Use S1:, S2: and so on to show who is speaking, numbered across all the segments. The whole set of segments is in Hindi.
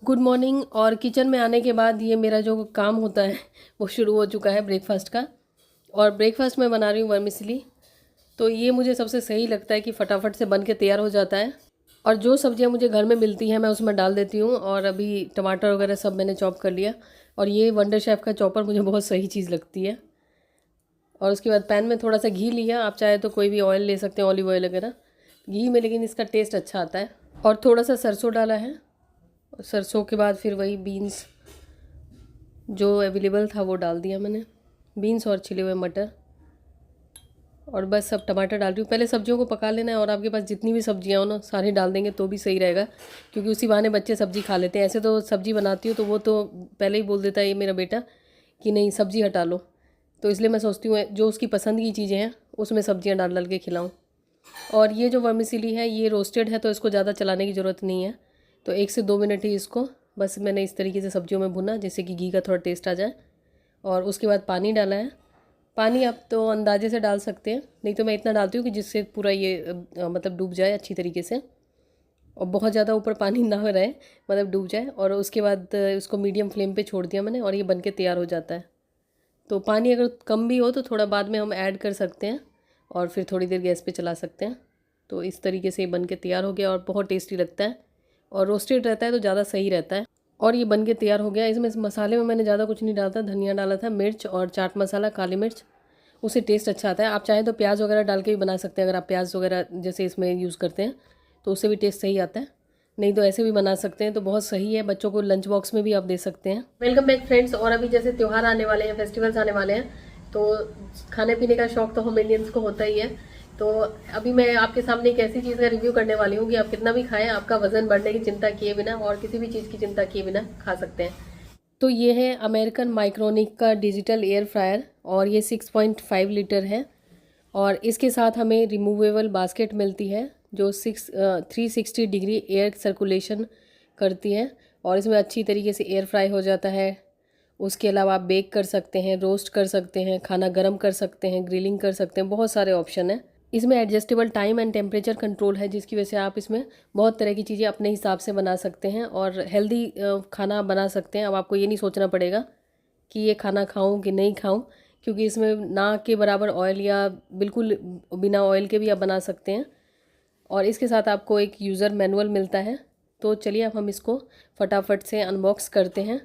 S1: Good morning. और किचन में आने के बाद ये मेरा जो काम होता है वो शुरू हो चुका है ब्रेकफास्ट का। और ब्रेकफास्ट में बना रही हूँ वर्मिसेली। तो ये मुझे सबसे सही लगता है कि फटाफट से बन के तैयार हो जाता है। और जो सब्जियाँ मुझे घर में मिलती हैं मैं उसमें डाल देती हूँ। और अभी टमाटर वगैरह सब मैंने चॉप कर लिया। और ये वंडर शेफ़ का चॉपर मुझे बहुत सही चीज़ लगती है। और उसके बाद पैन में थोड़ा सा घी लिया, आप चाहे तो कोई भी ऑयल ले सकते हैं, ऑलिव ऑयल वगैरह घी में, लेकिन इसका टेस्ट अच्छा आता है। और थोड़ा सा सरसों डाला है। सरसों के बाद फिर वही बीन्स जो अवेलेबल था वो डाल दिया मैंने, बीन्स और छिले हुए मटर। और बस सब टमाटर डाल रही हूँ। पहले सब्जियों को पका लेना है। और आपके पास जितनी भी सब्जियाँ हो ना सारी डाल देंगे तो भी सही रहेगा, क्योंकि उसी बहाने बच्चे सब्ज़ी खा लेते हैं। ऐसे तो सब्ज़ी बनाती हूँ तो वो तो पहले ही बोल देता है ये मेरा बेटा कि नहीं सब्ज़ी हटा लो। तो इसलिए मैं सोचती हूँ जो उसकी पसंद की चीज़ें हैं उसमें सब्जियाँ डाल डाल के खिलाऊँ। और ये जो वर्मिसेली है ये रोस्टेड है तो इसको ज़्यादा चलाने की ज़रूरत नहीं है। तो 1 से 2 मिनट ही इसको बस मैंने इस तरीके से सब्जियों में भुना, जिससे कि घी का थोड़ा टेस्ट आ जाए। और उसके बाद पानी डाला है। पानी आप तो अंदाजे से डाल सकते हैं, नहीं तो मैं इतना डालती हूँ कि जिससे पूरा ये मतलब डूब जाए अच्छी तरीके से। और बहुत ज़्यादा ऊपर पानी ना रहे, मतलब डूब जाए। और उसके बाद उसको मीडियम फ्लेम पे छोड़ दिया मैंने और ये बन के तैयार हो जाता है। तो पानी अगर कम भी हो तो थोड़ा बाद में हम ऐड कर सकते हैं और फिर थोड़ी देर गैस पे चला सकते हैं। तो इस तरीके से ये बन के तैयार हो गया और बहुत टेस्टी लगता है। और रोस्टेड रहता है तो ज़्यादा सही रहता है। और ये बन के तैयार हो गया। इसमें इस मसाले में मैंने ज़्यादा कुछ नहीं डाला था, धनिया डाला था, मिर्च और चाट मसाला, काली मिर्च, उससे टेस्ट अच्छा आता है। आप चाहें तो प्याज वगैरह डाल के भी बना सकते हैं, अगर आप प्याज वगैरह जैसे इसमें यूज़ करते हैं तो उससे भी टेस्ट सही आता है। नहीं तो ऐसे भी बना सकते हैं, तो बहुत सही है। बच्चों को लंच बॉक्स में भी आप दे सकते हैं। Welcome back friends. और अभी जैसे त्यौहार आने वाले हैं, फेस्टिवल्स आने वाले हैं, तो खाने पीने का शौक तो हम इंडियंस को होता ही है। तो अभी मैं आपके सामने एक ऐसी चीज़ का रिव्यू करने वाली हूँ कि आप कितना भी खाएं आपका वजन बढ़ने की चिंता किए बिना और किसी भी चीज़ की चिंता किए बिना खा सकते हैं। तो ये है अमेरिकन माइक्रोनिक का डिजिटल एयर फ्रायर और ये 6.5 लीटर है। और इसके साथ हमें रिमूवेबल बास्केट मिलती है जो 360 डिग्री एयर सर्कुलेशन करती है और इसमें अच्छी तरीके से एयर फ्राई हो जाता है। उसके अलावा आप बेक कर सकते हैं, रोस्ट कर सकते हैं, खाना गर्म कर सकते हैं, ग्रिलिंग कर सकते हैं, बहुत सारे ऑप्शन हैं। इसमें adjustable time and temperature control है, जिसकी वजह से आप इसमें बहुत तरह की चीज़ें अपने हिसाब से बना सकते हैं और हेल्दी खाना बना सकते हैं। अब आपको ये नहीं सोचना पड़ेगा कि ये खाना खाऊं कि नहीं खाऊं, क्योंकि इसमें ना के बराबर ऑयल या बिल्कुल बिना ऑयल के भी आप बना सकते हैं। और इसके साथ आपको एक यूज़र मैनुअल मिलता है। तो चलिए अब हम इसको फटाफट से अनबॉक्स करते हैं।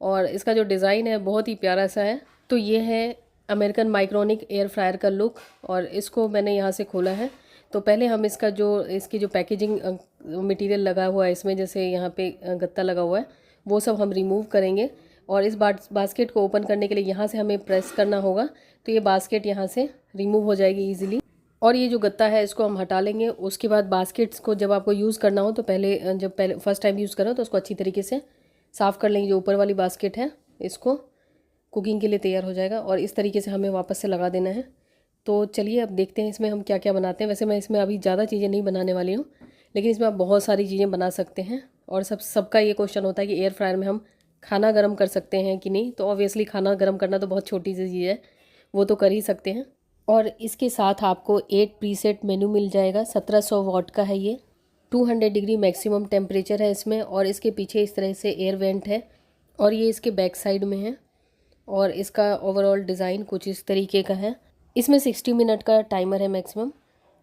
S1: और इसका जो डिज़ाइन है बहुत ही प्यारा सा है। तो ये है अमेरिकन माइक्रोनिक एयर फ्रायर का लुक। और इसको मैंने यहाँ से खोला है। तो पहले हम इसकी जो पैकेजिंग मटेरियल लगा हुआ है इसमें, जैसे यहाँ पे गत्ता लगा हुआ है, वो सब हम रिमूव करेंगे। और इस बास्केट को ओपन करने के लिए यहाँ से हमें प्रेस करना होगा, तो ये बास्केट यहाँ से रिमूव हो जाएगी ईजिली। और ये जो गत्ता है इसको हम हटा लेंगे। उसके बाद बास्केट्स को जब आपको यूज़ करना हो तो पहले फर्स्ट टाइम यूज़ करो तो उसको अच्छी तरीके से साफ़ कर लेंगे। जो ऊपर वाली बास्केट है इसको कुकिंग के लिए तैयार हो जाएगा और इस तरीके से हमें वापस से लगा देना है। तो चलिए अब देखते हैं इसमें हम क्या क्या बनाते हैं। वैसे मैं इसमें अभी ज़्यादा चीज़ें नहीं बनाने वाली हूँ, लेकिन इसमें आप बहुत सारी चीज़ें बना सकते हैं। और सबका ये क्वेश्चन होता है कि एयर फ्रायर में हम खाना गर्म कर सकते हैं कि नहीं। तो ऑब्वियसली खाना गर्म करना तो बहुत छोटी सी चीज़ है, वो तो कर ही सकते हैं। और इसके साथ आपको 8 प्रीसेट मेनू मिल जाएगा। 1700 वाट का है ये, 200 डिग्री मैक्सिमम टेम्परेचर है इसमें। और इसके पीछे इस तरह से एयर वेंट है और ये इसके बैक साइड में है। और इसका ओवरऑल डिज़ाइन कुछ इस तरीके का है। इसमें 60 मिनट का टाइमर है मैक्सिमम।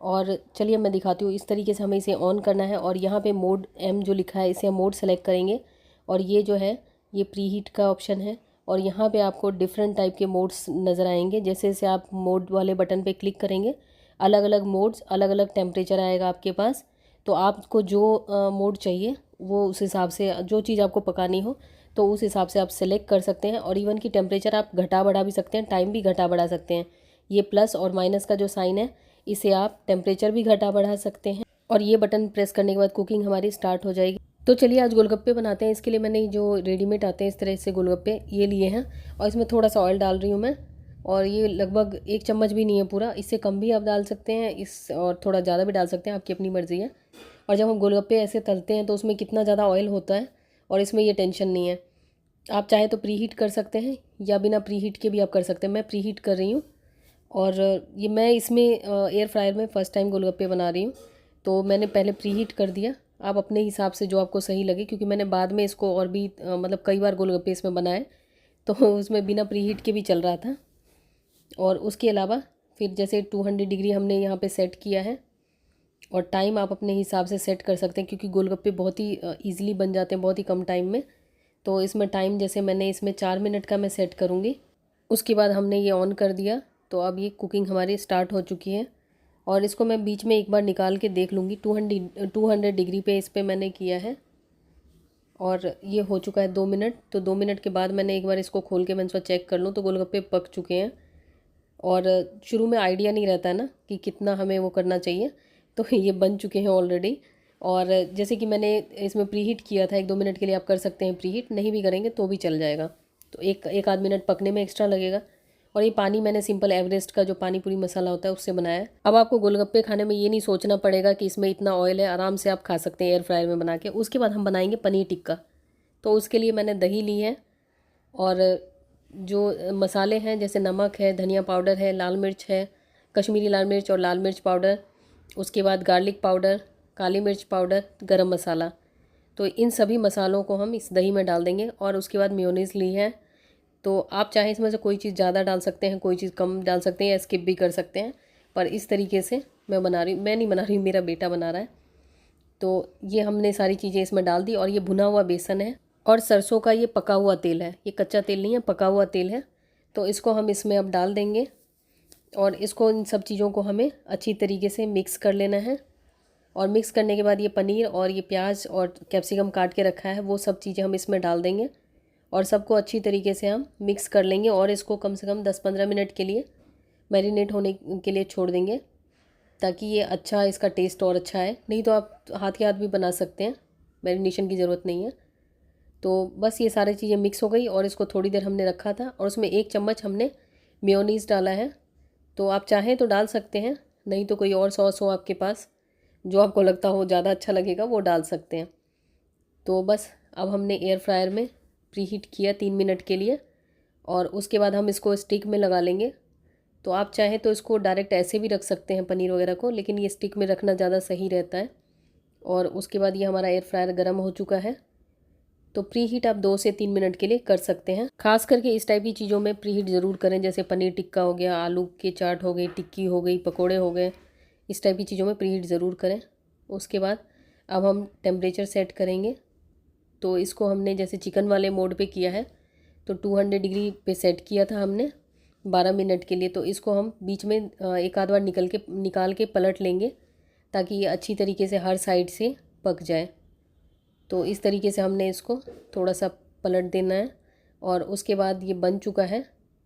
S1: और चलिए मैं दिखाती हूँ। इस तरीके से हमें इसे ऑन करना है और यहाँ पे मोड M जो लिखा है इसे हम मोड सेलेक्ट करेंगे। और ये जो है ये प्री हीट का ऑप्शन है। और यहाँ पे आपको डिफरेंट टाइप के मोड्स नज़र आएंगे। जैसे जैसे आप मोड वाले बटन पे क्लिक करेंगे अलग अलग मोड्स, अलग अलग टेम्परेचर आएगा आपके पास। तो आपको जो मोड चाहिए वो उस हिसाब से, जो चीज़ आपको पकानी हो तो उस हिसाब से आप सेलेक्ट कर सकते हैं। और इवन की टेम्परेचर आप घटा बढ़ा भी सकते हैं, टाइम भी घटा बढ़ा सकते हैं। ये प्लस और माइनस का जो साइन है इसे आप टेम्परेचर भी घटा बढ़ा सकते हैं। और ये बटन प्रेस करने के बाद कुकिंग हमारी स्टार्ट हो जाएगी। तो चलिए आज गोलगप्पे बनाते हैं। इसके लिए मैंने जो रेडीमेड आते हैं इस तरह से गोलगप्पे ये लिए हैं। और इसमें थोड़ा सा ऑयल डाल रही हूँ मैं। और ये लगभग 1 चम्मच भी नहीं है पूरा, इससे कम भी आप डाल सकते हैं और थोड़ा ज़्यादा भी डाल सकते हैं, आपकी अपनी मर्ज़ी है। और जब हम गोलगप्पे ऐसे तलते हैं तो उसमें कितना ज़्यादा ऑयल होता है और इसमें ये टेंशन नहीं है। आप चाहे तो प्री हीट कर सकते हैं या बिना प्री हीट के भी आप कर सकते हैं। मैं प्री हीट कर रही हूँ। और ये मैं इसमें एयर फ्रायर में फ़र्स्ट टाइम गोलगप्पे बना रही हूँ, तो मैंने पहले प्री हीट कर दिया। आप अपने हिसाब से जो आपको सही लगे, क्योंकि मैंने बाद में इसको और भी मतलब कई बार गोलगप्पे इसमें बनाए, तो उसमें बिना प्रीहीट के भी चल रहा था। और उसके अलावा फिर जैसे 200 डिग्री हमने यहाँ पे सेट किया है, और टाइम आप अपने हिसाब से सेट कर सकते हैं, क्योंकि गोलगप्पे बहुत ही ईज़िली बन जाते हैं बहुत ही कम टाइम में। तो इसमें टाइम जैसे मैंने इसमें 4 मिनट का मैं सेट करूँगी। उसके बाद हमने ये ऑन कर दिया, तो अब ये कुकिंग हमारी स्टार्ट हो चुकी है। और इसको मैं बीच में एक बार निकाल के देख लूँगी। 200 डिग्री पे इस पर मैंने किया है, और ये हो चुका है 2 मिनट। तो 2 मिनट के बाद मैंने एक बार इसको खोल के मैं इसको चेक कर लूँ, तो गोलगप्पे पक चुके हैं। और शुरू में आइडिया नहीं रहता है ना कि कितना हमें वो करना चाहिए, तो ये बन चुके हैं ऑलरेडी। और जैसे कि मैंने इसमें प्रीहीट किया था 1-2 मिनट के लिए, आप कर सकते हैं प्रीहीट, नहीं भी करेंगे तो भी चल जाएगा। तो एक आध मिनट पकने में एक्स्ट्रा लगेगा। और ये पानी मैंने सिंपल एवरेस्ट का जो पानी पूरी मसाला होता है उससे बनाया है। अब आपको गोलगप्पे खाने में ये नहीं सोचना पड़ेगा कि इसमें इतना ऑयल है, आराम से आप खा सकते हैं एयर फ्रायर में बना के। उसके बाद हम बनाएंगे पनीर टिक्का। तो उसके लिए मैंने दही ली है, और जो मसाले हैं जैसे नमक है, धनिया पाउडर है, लाल मिर्च है, कश्मीरी लाल मिर्च और लाल मिर्च पाउडर, उसके बाद गार्लिक पाउडर, काली मिर्च पाउडर, गरम मसाला। तो इन सभी मसालों को हम इस दही में डाल देंगे। और उसके बाद मेयोनीज़ ली है, तो आप चाहें इसमें से कोई चीज़ ज़्यादा डाल सकते हैं, कोई चीज़ कम डाल सकते हैं, या स्किप भी कर सकते हैं। पर इस तरीके से मैं बना रही हूँ, मैं नहीं बना रही हूँ, मेरा बेटा बना रहा है। तो ये हमने सारी चीज़ें इसमें डाल दी। और ये भुना हुआ बेसन है, और सरसों का ये पका हुआ तेल है, ये कच्चा तेल नहीं है, पका हुआ तेल है। तो इसको हम इसमें अब डाल देंगे, और इसको इन सब चीज़ों को हमें अच्छी तरीके से मिक्स कर लेना है। और मिक्स करने के बाद ये पनीर और ये प्याज और कैप्सिकम काट के रखा है, वो सब चीज़ें हम इसमें डाल देंगे, और सबको अच्छी तरीके से हम मिक्स कर लेंगे। और इसको कम से कम 10-15 मिनट के लिए मैरिनेट होने के लिए छोड़ देंगे, ताकि ये अच्छा इसका टेस्ट और अच्छा है। नहीं तो आप हाथ के हाथ भी बना सकते हैं, मैरिनेशन की ज़रूरत नहीं है। तो बस ये सारी चीज़ें मिक्स हो गई, और इसको थोड़ी देर हमने रखा था, और उसमें 1 चम्मच हमने मेयोनीज़ डाला है। तो आप चाहें तो डाल सकते हैं, नहीं तो कोई और सॉस हो आपके पास जो आपको लगता हो ज़्यादा अच्छा लगेगा, वो डाल सकते हैं। तो बस अब हमने एयर फ्रायर में प्रीहीट किया 3 मिनट के लिए, और उसके बाद हम इसको स्टिक में लगा लेंगे। तो आप चाहें तो इसको डायरेक्ट ऐसे भी रख सकते हैं पनीर वगैरह को, लेकिन ये स्टिक में रखना ज़्यादा सही रहता है। और उसके बाद ये हमारा एयर फ्रायर गर्म हो चुका है। तो प्रीहीट आप 2 से 3 मिनट के लिए कर सकते हैं। खास करके इस टाइप की चीज़ों में प्रीहीट ज़रूर करें, जैसे पनीर टिक्का हो गया, आलू की चाट हो गई, टिक्की हो गई, पकोड़े हो गए, इस टाइप की चीज़ों में प्रीहीट ज़रूर करें। उसके बाद अब हम टेम्परेचर सेट करेंगे। तो इसको हमने जैसे चिकन वाले मोड पे किया है, तो 200 डिग्री पे सेट किया था हमने 12 मिनट के लिए। तो इसको हम बीच में एक आध बार निकाल के पलट लेंगे, ताकि ये अच्छी तरीके से हर साइड से पक जाए। तो इस तरीके से हमने इसको थोड़ा सा पलट देना है, और उसके बाद ये बन चुका है।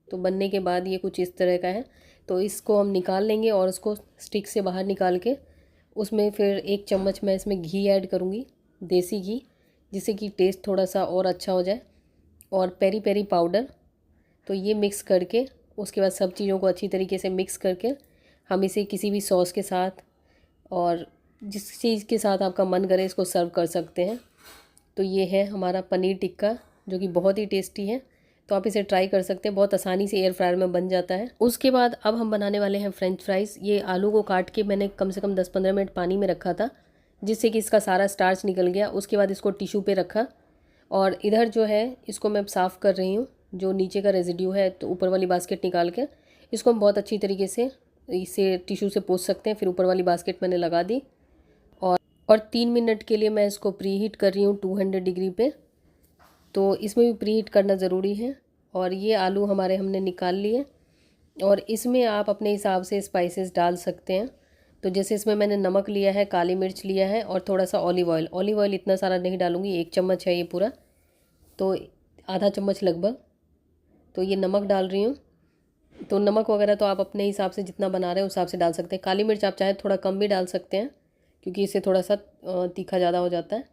S1: तो बनने के बाद ये कुछ इस तरह का है। तो इसको हम निकाल लेंगे, और उसको स्टिक से बाहर निकाल के उसमें फिर 1 चम्मच मैं इसमें घी ऐड करूँगी, देसी घी, जिससे कि टेस्ट थोड़ा सा और अच्छा हो जाए। और पेरी पेरी पाउडर, तो ये मिक्स करके उसके बाद सब चीज़ों को अच्छी तरीके से मिक्स करके हम इसे किसी भी सॉस के साथ, और जिस चीज़ के साथ आपका मन करे, इसको सर्व कर सकते हैं। तो ये है हमारा पनीर टिक्का, जो कि बहुत ही टेस्टी है। तो आप इसे ट्राई कर सकते हैं, बहुत आसानी से एयर फ्रायर में बन जाता है। उसके बाद अब हम बनाने वाले हैं फ्रेंच फ्राइज़। ये आलू को काट के मैंने कम से कम 10-15 मिनट पानी में रखा था, जिससे कि इसका सारा स्टार्च निकल गया। उसके बाद इसको टिश्यू पे रखा, और इधर जो है इसको मैं साफ़ कर रही हूँ, जो नीचे का रेजिड्यू है। तो ऊपर वाली बास्केट निकाल के इसको हम बहुत अच्छी तरीके से इसे टिश्यू से पोंछ सकते हैं। फिर ऊपर वाली बास्केट मैंने लगा दी, और 3 मिनट के लिए मैं इसको प्रीहीट कर रही हूँ 200 डिग्री पे। तो इसमें भी प्रीहीट करना ज़रूरी है। और ये आलू हमारे हमने निकाल लिए, और इसमें आप अपने हिसाब से स्पाइसेस डाल सकते हैं। तो जैसे इसमें मैंने नमक लिया है, काली मिर्च लिया है, और थोड़ा सा ऑलिव ऑयल। ऑलिव ऑयल इतना सारा नहीं डालूँगी, 1 चम्मच है ये पूरा, तो आधा चम्मच लगभग। तो ये नमक डाल रही हूँ। तो नमक वगैरह तो आप अपने हिसाब से जितना बना रहे हैं उस हिसाब से डाल सकते हैं। काली मिर्च आप चाहें थोड़ा कम भी डाल सकते हैं, क्योंकि इससे थोड़ा सा तीखा ज़्यादा हो जाता है।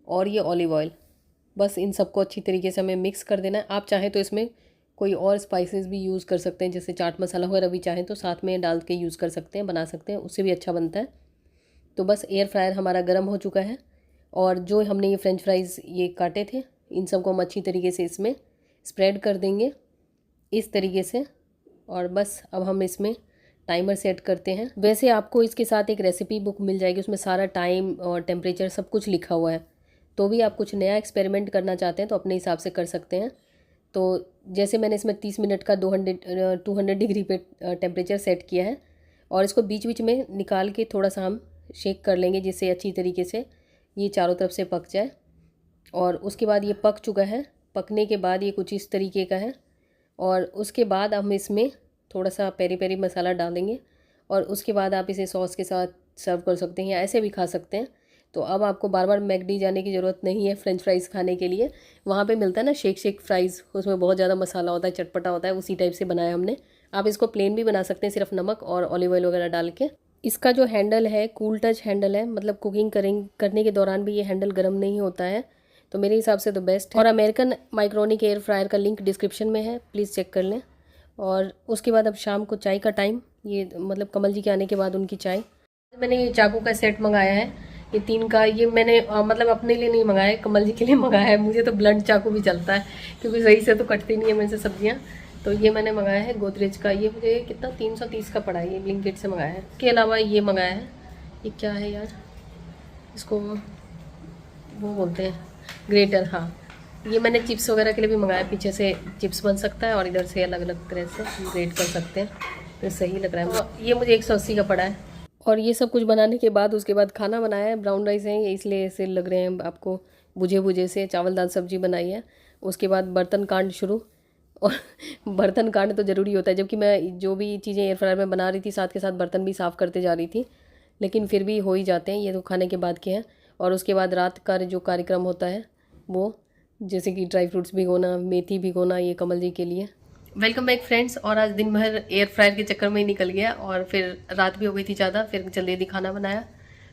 S1: और ये ऑलिव ऑयल, बस इन सबको अच्छी तरीके से हमें मिक्स कर देना है। आप चाहें तो इसमें कोई और स्पाइसेस भी यूज़ कर सकते हैं, जैसे चाट मसाला वगैरह भी चाहें तो साथ में डाल के यूज़ कर सकते हैं, बना सकते हैं, उससे भी अच्छा बनता है। तो बस एयर फ्रायर हमारा गर्म हो चुका है, और जो हमने ये फ्रेंच फ्राइज़ ये काटे थे, इन सबको हम अच्छी तरीके से इसमें स्प्रेड कर देंगे इस तरीके से। और बस अब हम इसमें टाइमर सेट करते हैं। वैसे आपको इसके साथ एक रेसिपी बुक मिल जाएगी, उसमें सारा टाइम और टेम्परेचर सब कुछ लिखा हुआ है। तो भी आप कुछ नया एक्सपेरिमेंट करना चाहते हैं तो अपने हिसाब से कर सकते हैं। तो जैसे मैंने इसमें 30 मिनट का 200 डिग्री पे टेम्परेचर सेट किया है, और इसको बीच बीच में निकाल के थोड़ा सा हम शेक कर लेंगे जिससे अच्छी तरीके से ये चारों तरफ से पक जाए। और उसके बाद ये पक चुका है। पकने के बाद ये कुछ इस तरीके का है, और उसके बाद हम इसमें थोड़ा सा पेरी पेरी मसाला डालेंगे, और उसके बाद आप इसे सॉस के साथ सर्व कर सकते हैं या ऐसे भी खा सकते हैं। तो अब आपको बार बार मैकडी जाने की ज़रूरत नहीं है फ्रेंच फ्राइज़ खाने के लिए। वहाँ पे मिलता है ना शेक फ्राइज़, उसमें बहुत ज़्यादा मसाला होता है, चटपटा होता है, उसी टाइप से बनाया हमने। आप इसको प्लेन भी बना सकते हैं, सिर्फ नमक और ऑलिव ऑयल वगैरह डाल के। इसका जो हैंडल है कूल टच हैंडल है, मतलब कुकिंग करने के दौरान भी ये हैंडल गर्म नहीं होता है, तो मेरे हिसाब से तो बेस्ट है। और अमेरिकन माइक्रोनिक एयर फ्रायर का लिंक डिस्क्रिप्शन में है, प्लीज़ चेक कर लें। और उसके बाद अब शाम को चाय का टाइम, ये मतलब कमल जी के आने के बाद उनकी चाय। मैंने ये चाकू का सेट मंगाया है, ये 3 का। ये मैंने मतलब अपने लिए नहीं मंगाया है, कमल जी के लिए मंगाया है। मुझे तो ब्लंट चाकू भी चलता है क्योंकि सही से तो कटती नहीं है मेरे से सब्जियाँ। तो ये मैंने मंगाया है गोदरेज का। ये मुझे कितना 330 का पड़ा है, ये ब्लिंकिट से मंगाया है। इसके अलावा ये मंगाया है, ये क्या है यार, इसको वो बोलते हैं ग्रेटर। हाँ, ये मैंने चिप्स वगैरह के लिए भी मंगाया। पीछे से चिप्स बन सकता है और इधर से अलग अलग तरह से ग्रेट कर सकते हैं, तो सही लग रहा है। तो ये मुझे 180 का पड़ा है। और ये सब कुछ बनाने के बाद उसके बाद खाना बनाया है। ब्राउन राइस है ये, इसलिए ऐसे लग रहे हैं आपको बुझे बुझे से। चावल दाल सब्जी बनाई है। उसके बाद बर्तन कांड शुरू, और बर्तन कांड तो ज़रूरी होता है, जबकि मैं जो भी चीज़ें एयर फ्रायर में बना रही थी साथ के साथ बर्तन भी साफ़ करते जा रही थी, लेकिन फिर भी हो ही जाते हैं, ये तो खाने के बाद के हैं। और उसके बाद रात का जो कार्यक्रम होता है वो, जैसे कि ड्राई फ्रूट्स भिगोना, मेथी भिगोना, ये कमल जी के लिए। Welcome back friends. और आज दिन भर एयर फ्रायर के चक्कर में ही निकल गया, और फिर रात भी हो गई थी ज़्यादा। फिर जल्दी जल्दी खाना बनाया,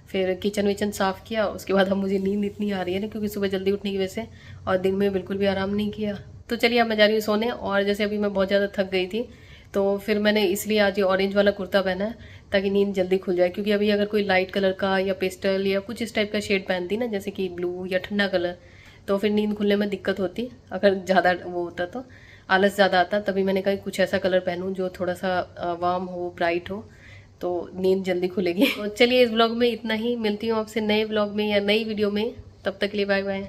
S1: फिर किचन विचन साफ़ किया। उसके बाद अब मुझे नींद इतनी आ रही है ना, क्योंकि सुबह जल्दी उठने की वजह से, और दिन में बिल्कुल भी आराम नहीं किया। तो चलिए अब मैं जा रही हूँ सोने। और जैसे अभी मैं बहुत ज़्यादा थक गई थी, तो फिर मैंने इसलिए आज ये ऑरेंज वाला कुर्ता पहना है ताकि नींद जल्दी खुल जाए। क्योंकि अभी अगर कोई लाइट कलर का या पेस्टल या कुछ इस टाइप का शेड पहनती ना, जैसे कि ब्लू या ठंडा कलर, तो फिर नींद खुलने में दिक्कत होती। अगर ज़्यादा वो होता तो आलस ज़्यादा आता। तभी मैंने कहा कुछ ऐसा कलर पहनूं जो थोड़ा सा वार्म हो, ब्राइट हो, तो नींद जल्दी खुलेगी। तो चलिए इस व्लॉग में इतना ही। मिलती हूँ आपसे नए व्लॉग में या नई वीडियो में। तब तक के लिए बाय बाय।